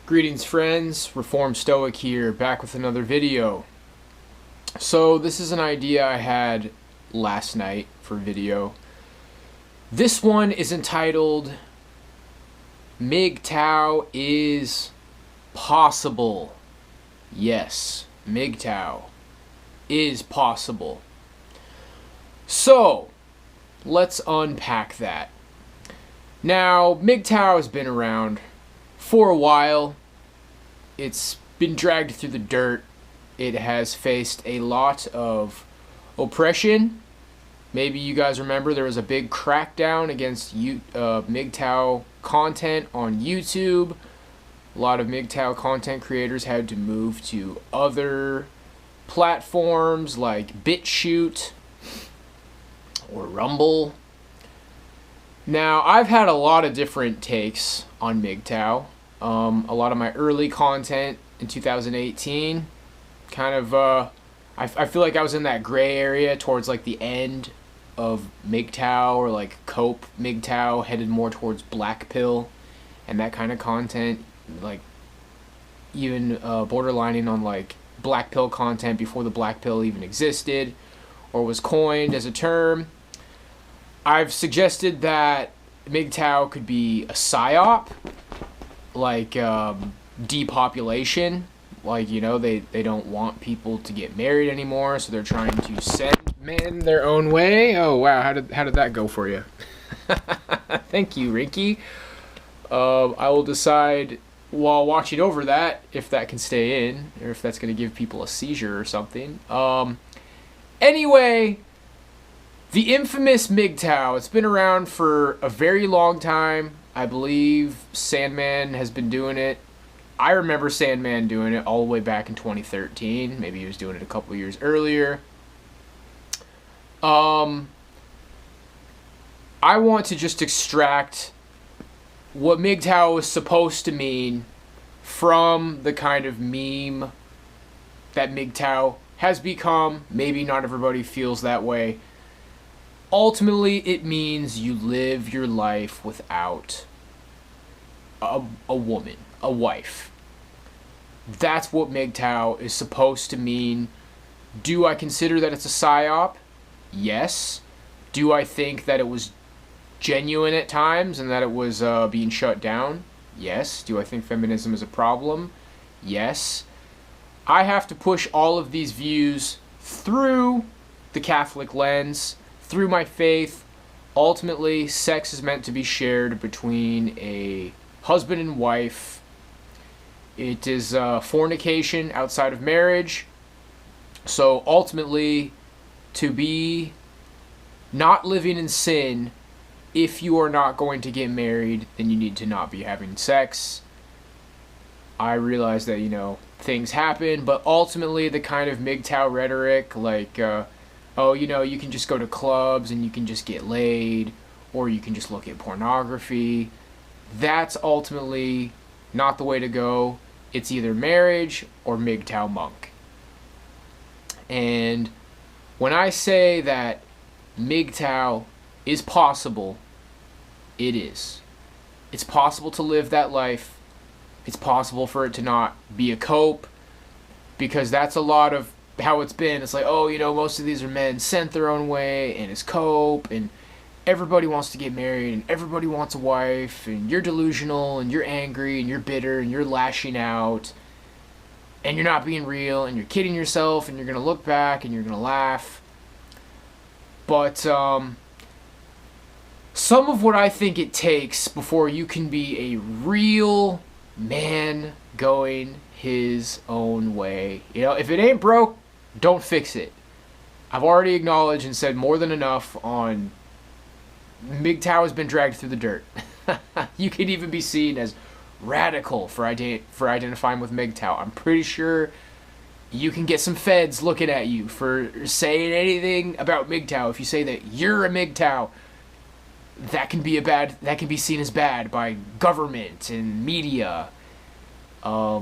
Greetings friends, Reformed Stoic here, back with another video. So this is an idea I had last night for video. This one is entitled MGTOW is possible. Yes, MGTOW is possible. So, let's unpack that. Now, MGTOW has been around for a while. It's been dragged through the dirt. It has faced a lot of oppression. Maybe you guys remember there was a big crackdown against MGTOW content on YouTube. A lot of MGTOW content creators had to move to other platforms like BitChute or Rumble. Now, I've had a lot of different takes on MGTOW. A lot of my early content in 2018, kind of, I feel like I was in that gray area towards like the end of MGTOW, or like cope MGTOW, headed more towards black pill and that kind of content, like even borderlining on like black pill content before the black pill even existed or was coined as a term. I've suggested that MGTOW could be a psyop, like depopulation. Like, you know, they don't want people to get married anymore, so they're trying to send men their own way. Oh wow, how did that go for you? Thank you, Rinky. I will decide while watching over that if that can stay in, or if that's going to give people a seizure or something. Anyway, the infamous MGTOW, it's been around for a very long time. I believe Sandman has been doing it. I remember Sandman doing it all the way back in 2013. Maybe he was doing it a couple years earlier. I want to just extract what MGTOW is supposed to mean from the kind of meme that MGTOW has become. Maybe not everybody feels that way. Ultimately, it means you live your life without a woman, a wife. That's what MGTOW is supposed to mean. Do I consider that it's a psyop? Yes. Do I think that it was genuine at times and that it was being shut down? Yes. Do I think feminism is a problem? Yes. I have to push all of these views through the Catholic lens, through my faith. Ultimately, sex is meant to be shared between a husband and wife. It is fornication outside of marriage. So ultimately, to be not living in sin, if you are not going to get married, then you need to not be having sex. I realize that, you know, things happen, but ultimately the kind of MGTOW rhetoric, like, oh, you know, you can just go to clubs and you can just get laid, or you can just look at pornography. That's ultimately not the way to go. It's either marriage or MGTOW monk. And when I say that MGTOW is possible, it is. It's possible to live that life. It's possible for it to not be a cope, because that's a lot of how it's been. It's like, oh, you know, most of these are men sent their own way, and it's cope, and everybody wants to get married, and everybody wants a wife, and you're delusional, and you're angry, and you're bitter, and you're lashing out, and you're not being real, and you're kidding yourself, and you're going to look back, and you're going to laugh. But some of what I think it takes before you can be a real man going his own way. You know, if it ain't broke, don't fix it. I've already acknowledged and said more than enough on MGTOW has been dragged through the dirt. You can even be seen as radical for identifying with MGTOW. I'm pretty sure you can get some feds looking at you for saying anything about MGTOW. If you say that you're a MGTOW, that can be seen as bad by government and media. But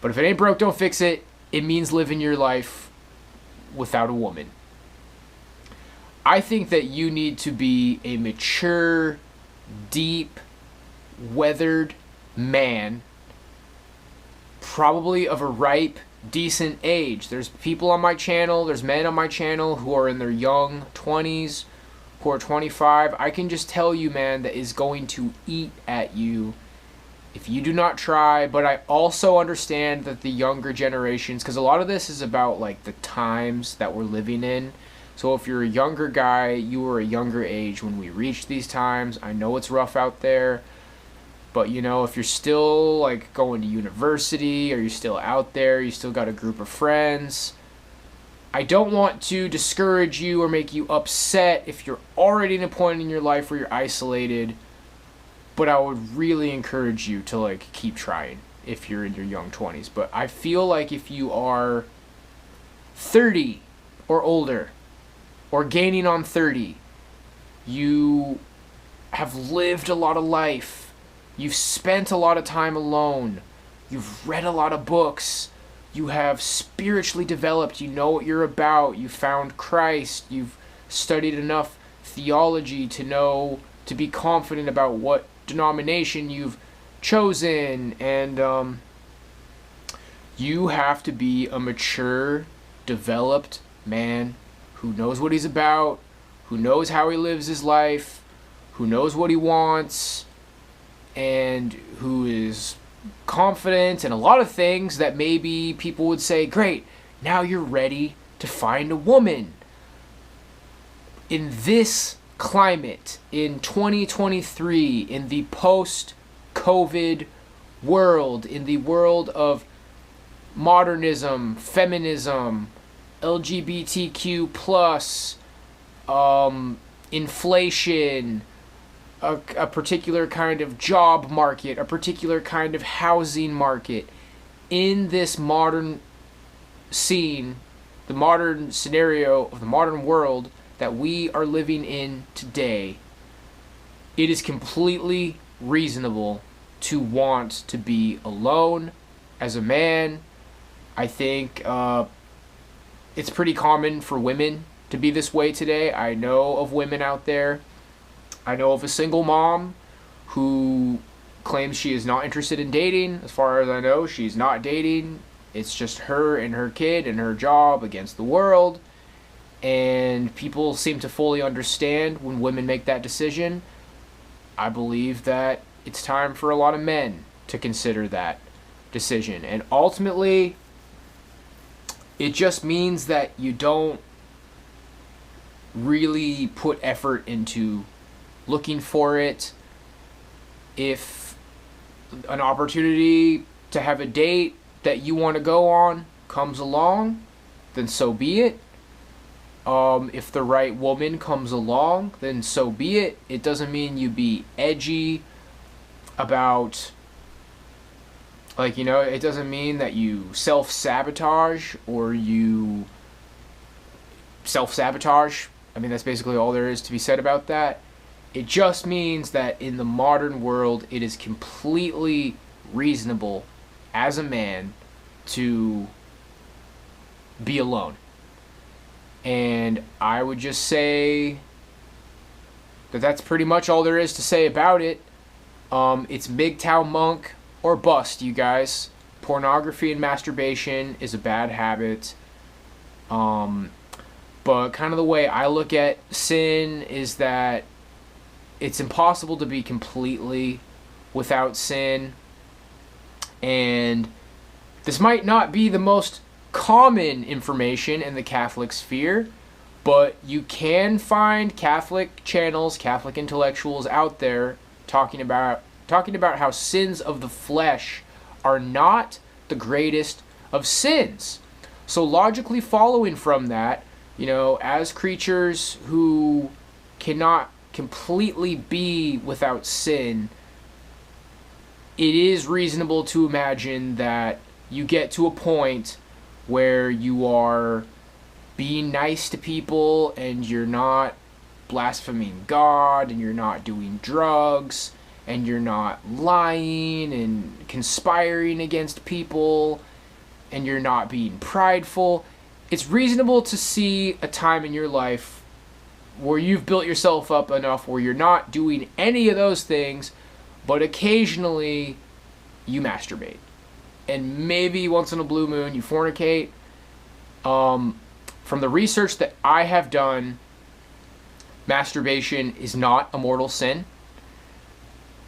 if it ain't broke, don't fix it. It means living your life without a woman. I think that you need to be a mature, deep, weathered man probably of a ripe, decent age. There's people on my channel, there's men on my channel who are in their young 20s, who are 25. I can just tell you, man, that is going to eat at you if you do not try. But I also understand that the younger generations, because a lot of this is about like the times that we're living in. So if you're a younger guy, you were a younger age when we reached these times. I know it's rough out there, but you know, if you're still like going to university, or you're still out there, you still got a group of friends, I don't want to discourage you or make you upset if you're already in a point in your life where you're isolated, but I would really encourage you to like keep trying if you're in your young 20s. But I feel like if you are 30 or older, or gaining on 30, you have lived a lot of life, you've spent a lot of time alone, you've read a lot of books, you have spiritually developed, you know what you're about, you found Christ, you've studied enough theology to know, to be confident about what denomination you've chosen, and you have to be a mature, developed man who knows what he's about, who knows how he lives his life, who knows what he wants, and who is confident in a lot of things that maybe people would say, great, now you're ready to find a woman. In this climate, in 2023, in the post-COVID world, in the world of modernism, feminism, LGBTQ plus, inflation, a particular kind of job market, a particular kind of housing market, in this modern scene, the modern scenario of the modern world that we are living in today, it is completely reasonable to want to be alone as a man. I think it's pretty common for women to be this way today. I know of women out there. I know of a single mom who claims she is not interested in dating. As far as I know, she's not dating. It's just her and her kid and her job against the world. And people seem to fully understand when women make that decision. I believe that it's time for a lot of men to consider that decision. And ultimately, it just means that you don't really put effort into looking for it. If an opportunity to have a date that you want to go on comes along, then so be it. If the right woman comes along, then so be it. It doesn't mean you be edgy about, like, you know, it doesn't mean that you self-sabotage or you self-sabotage. I mean, that's basically all there is to be said about that. It just means that in the modern world, it is completely reasonable as a man to be alone. And I would just say that that's pretty much all there is to say about it. It's MGTOW monk or bust, you guys. Pornography and masturbation is a bad habit. But kind of the way I look at sin is that it's impossible to be completely without sin. And this might not be the most common information in the Catholic sphere, but you can find Catholic channels, Catholic intellectuals out there talking about how sins of the flesh are not the greatest of sins. So logically following from that, you know, as creatures who cannot completely be without sin, it is reasonable to imagine that you get to a point where you are being nice to people and you're not blaspheming God and you're not doing drugs and you're not lying and conspiring against people and you're not being prideful. It's reasonable to see a time in your life where you've built yourself up enough where you're not doing any of those things, but occasionally you masturbate. and maybe once in a blue moon you fornicate. From the research that I have done, masturbation is not a mortal sin.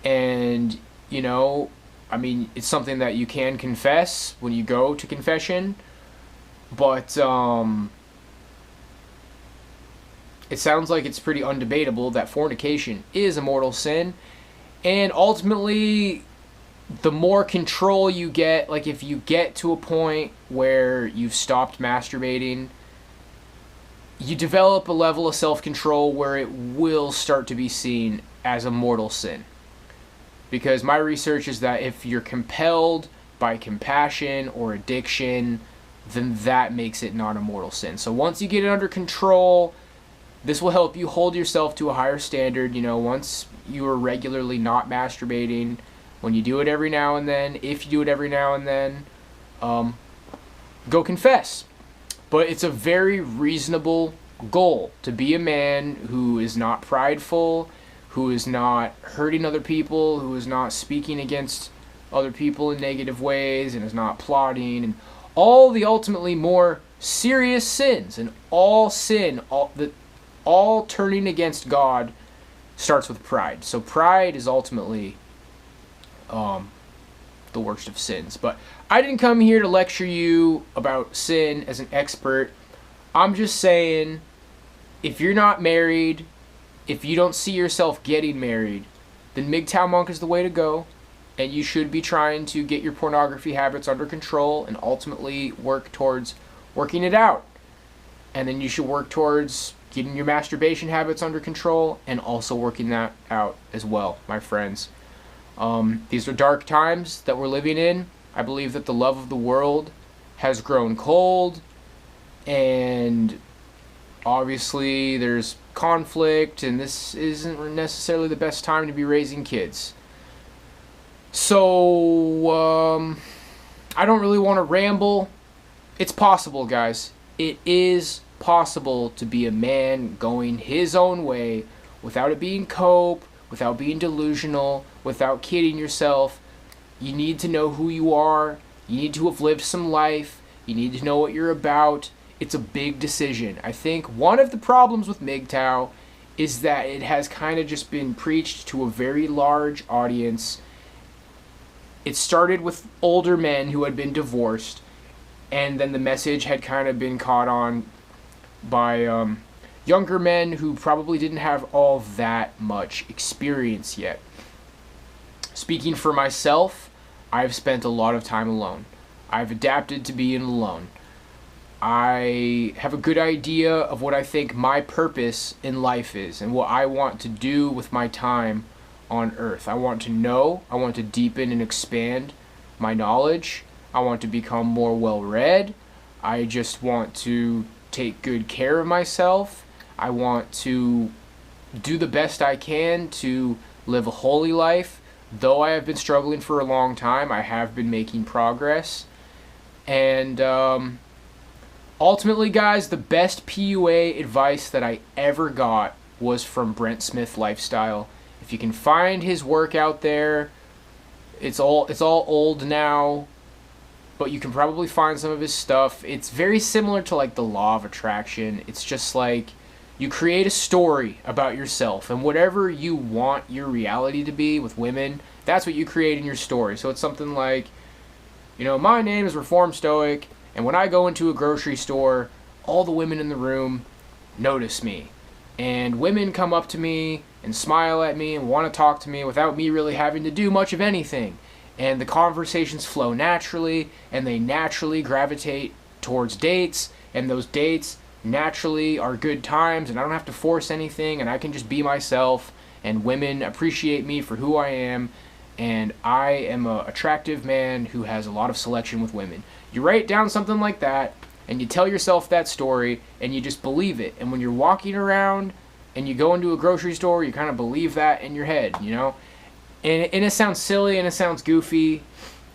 And, you know, I mean, it's something that you can confess when you go to confession. But, it sounds like it's pretty undebatable that fornication is a mortal sin. And ultimately, the more control you get, like if you get to a point where you've stopped masturbating, you develop a level of self-control where it will start to be seen as a mortal sin. Because my research is that if you're compelled by compassion or addiction, then that makes it not a mortal sin. So once you get it under control, this will help you hold yourself to a higher standard. You know, once you are regularly not masturbating, when you do it every now and then, if you do it every now and then, go confess. But it's a very reasonable goal to be a man who is not prideful, who is not hurting other people, who is not speaking against other people in negative ways, and is not plotting, and all the ultimately more serious sins. And all sin, all turning against God starts with pride. So pride is ultimately the worst of sins. But I didn't come here to lecture you about sin as an expert. I'm just saying, if you're not married, if you don't see yourself getting married, then MGTOW monk is the way to go. And you should be trying to get your pornography habits under control and ultimately work towards working it out. And then you should work towards getting your masturbation habits under control and also working that out as well, my friends. These are dark times that we're living in. I believe that the love of the world has grown cold, and obviously there's conflict, and this isn't necessarily the best time to be raising kids. So, I don't really want to ramble. It's possible, guys. It is possible to be a man going his own way without it being cope, without being delusional, without kidding yourself. You need to know who you are. You need to have lived some life. You need to know what you're about. It's a big decision. I think one of the problems with MGTOW is that it has kind of just been preached to a very large audience. It started with older men who had been divorced, and then the message had kind of been caught on by younger men who probably didn't have all that much experience yet. Speaking for myself, I've spent a lot of time alone. I've adapted to being alone. I have a good idea of what I think my purpose in life is and what I want to do with my time on earth. I want to know, I want to deepen and expand my knowledge. I want to become more well-read. I just want to take good care of myself. I want to do the best I can to live a holy life. Though I have been struggling for a long time, I have been making progress. And ultimately, guys, the best PUA advice that I ever got was from Brent Smith Lifestyle. If you can find his work out there, it's all old now, but you can probably find some of his stuff. It's very similar to like the law of attraction. It's just like you create a story about yourself, and whatever you want your reality to be with women, that's what you create in your story. So it's something like, you know, my name is Reformed Stoic, and when I go into a grocery store, all the women in the room notice me. And women come up to me and smile at me and want to talk to me without me really having to do much of anything. And the conversations flow naturally, and they naturally gravitate towards dates, and those dates naturally are good times, and I don't have to force anything, and I can just be myself, and women appreciate me for who I am, and I am an attractive man who has a lot of selection with women. You write down something like that, and you tell yourself that story, and you just believe it. And when you're walking around and you go into a grocery store, you kind of believe that in your head, you know? And it sounds silly and it sounds goofy,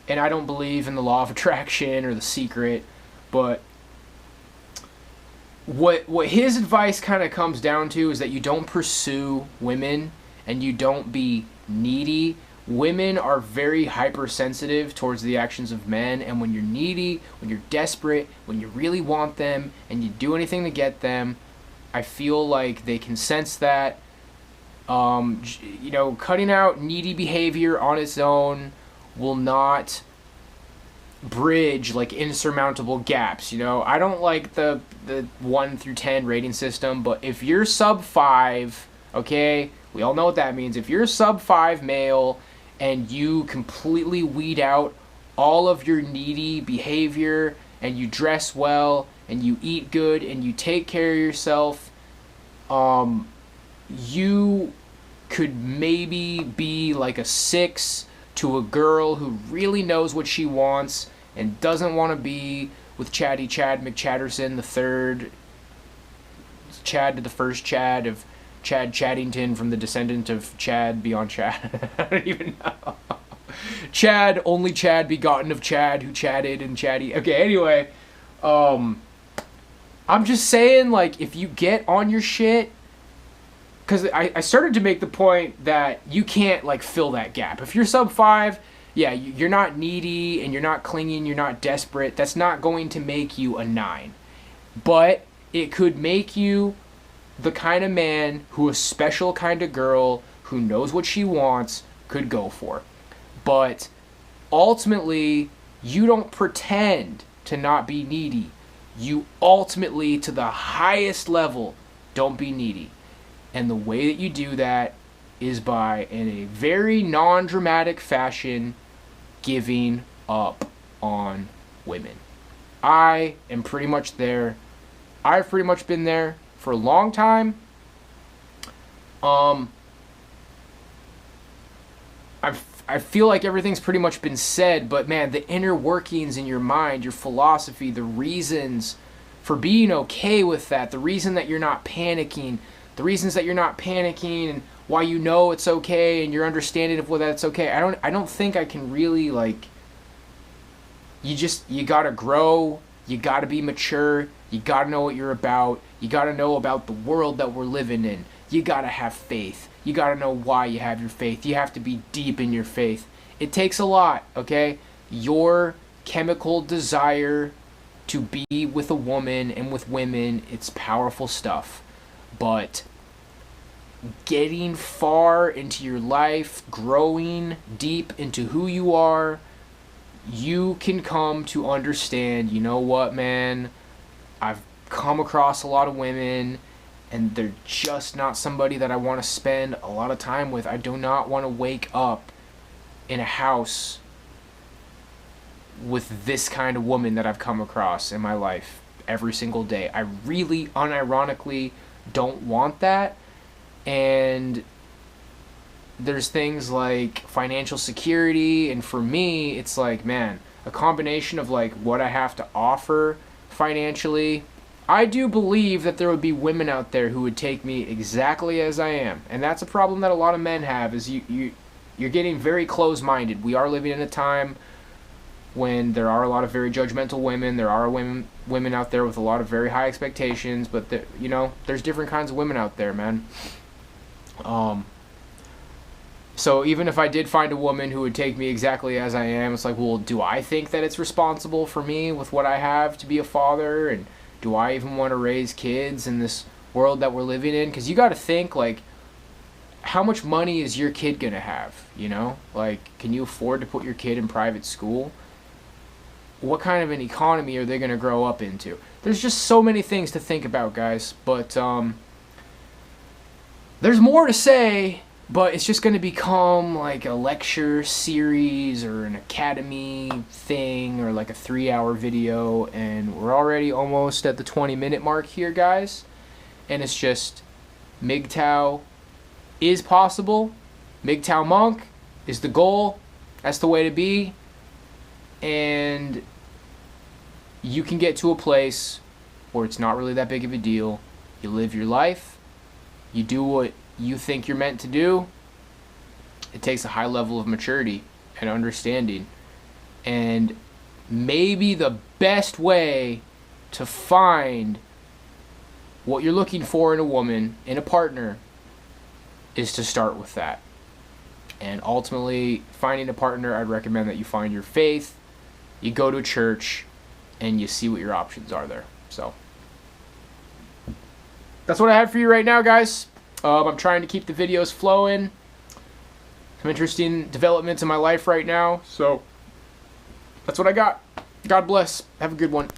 and I don't believe in the law of attraction or the secret, but what his advice kind of comes down to is that you don't pursue women and you don't be needy women are very hypersensitive towards the actions of men, and when you're needy, when you're desperate, when you really want them, and you do anything to get them, I feel like they can sense that. Cutting out needy behavior on its own will not bridge like insurmountable gaps. I don't like the 1 through 10 rating system, but if you're sub 5, okay, we all know what that means. If you're sub 5 male and you completely weed out all of your needy behavior, and you dress well, and you eat good, and you take care of yourself, you could maybe be like a 6 to a girl who really knows what she wants and doesn't want to be with Chatty Chad McChatterson the third, Chad to the first Chad of Chad Chaddington from the descendant of Chad beyond Chad. I don't even know. Chad, only Chad begotten of Chad, who chatted and chatty. Okay, anyway, I'm just saying, like, if you get on your shit, because I started to make the point that you can't, like, fill that gap. If you're sub 5, yeah, you're not needy and you're not clinging, you're not desperate. That's not going to make you a 9. But it could make you the kind of man who a special kind of girl who knows what she wants could go for. But ultimately, you don't pretend to not be needy. You ultimately, to the highest level, don't be needy. And the way that you do that is by, in a very non-dramatic fashion, giving up on women. I am pretty much there. I've pretty much been there for a long time. I feel like everything's pretty much been said, but man, the inner workings in your mind, your philosophy, the reasons for being okay with that, the reason that you're not panicking, the reasons that you're not panicking, and why you know it's okay, and your understanding of whether that's okay. I don't think I can really, like, you gotta grow, you gotta be mature, you gotta know what you're about, you gotta know about the world that we're living in, you gotta have faith, you gotta know why you have your faith, you have to be deep in your faith. It takes a lot, okay? Your chemical desire to be with a woman and with women, it's powerful stuff. But getting far into your life, growing deep into who you are, you can come to understand, you know what, man, I've come across a lot of women and they're just not somebody that I want to spend a lot of time with. I do not want to wake up in a house with this kind of woman that I've come across in my life every single day. I really unironically don't want that. And there's things like financial security, and for me it's like, man, a combination of like what I have to offer financially. I do believe that there would be women out there who would take me exactly as I am, and that's a problem that a lot of men have, is you're getting very close-minded. We are living in a time when there are a lot of very judgmental women. There are women out there with a lot of very high expectations, but there's different kinds of women out there, man. So even if I did find a woman who would take me exactly as I am, it's like, well, do I think that it's responsible for me with what I have to be a father? And do I even want to raise kids in this world that we're living in? Because you got to think, like, how much money is your kid going to have, Like, can you afford to put your kid in private school? What kind of an economy are they going to grow up into? There's just so many things to think about, guys. But there's more to say, but it's just going to become like a lecture series or an academy thing or like a 3-hour video. And we're already almost at the 20-minute mark here, guys. And it's just, MGTOW is possible. MGTOW monk is the goal. That's the way to be. And you can get to a place where it's not really that big of a deal. You live your life. You do what you think you're meant to do. It takes a high level of maturity and understanding. And maybe the best way to find what you're looking for in a woman, in a partner, is to start with that. And ultimately, finding a partner, I'd recommend that you find your faith, you go to church, and you see what your options are there. So that's what I have for you right now, guys. I'm trying to keep the videos flowing. Some interesting developments in my life right now. So that's what I got. God bless. Have a good one.